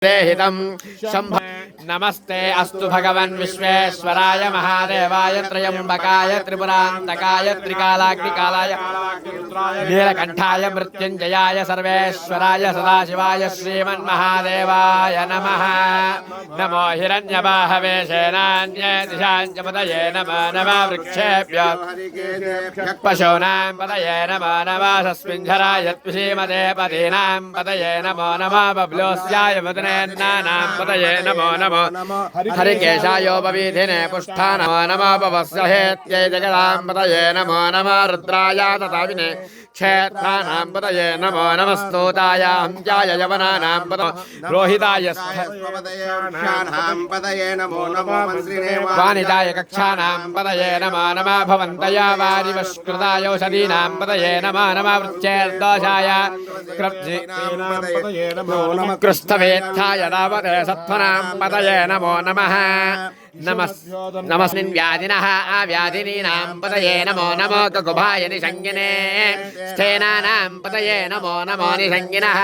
हितं शंभ नमस्ते अस्तु भगवन् विश्वेश्वराय महादेवाय त्रयंबकाय त्रिपुरान्तकाय त्रिकालाग्निकालाय नीलकंठाय मृत्युंजयाय सर्वेश्वराय सदाशिवाय श्रीमन्महादेवाय नमः। नमो हिरण्यबाहवे सेनान्ये दिशाञ्च पतये नमो नमः। वृक्षेभ्यो पशूनां पतये नमो नमः। सस्मिञ्झराय त्विषीमते पदीनां पतये नमो नमः। बब्लोस्याय वदनेन्नानां पतये नमो नमः। हरिकेशायोपवीधिने पुष्ठा नमो नमः। पवस्य हेत्यै जगदां पतये नमो नमः। रुद्राय तथाविने क्षेत्राणां पतये नमो नमः। स्तोतायां जाय यवनानां रोहिताय पतये नमो नमः। वाणिजाय कक्षानां पतये नमो नमः। भवन्तया वारिवष्कृताय औषधीनां पतये नमो नमः। वृक्षेर्दोषाय कृष्ठवेत्थाय रावते सत्त्वनां पतये नमो नमः। नमस्मिन् व्याधिनः आव्याधिनीनां पतये नमो नमो। कुकुभाय निषङ्गिने स्थेनानां पतये नमो नमो निषङ्गिनः।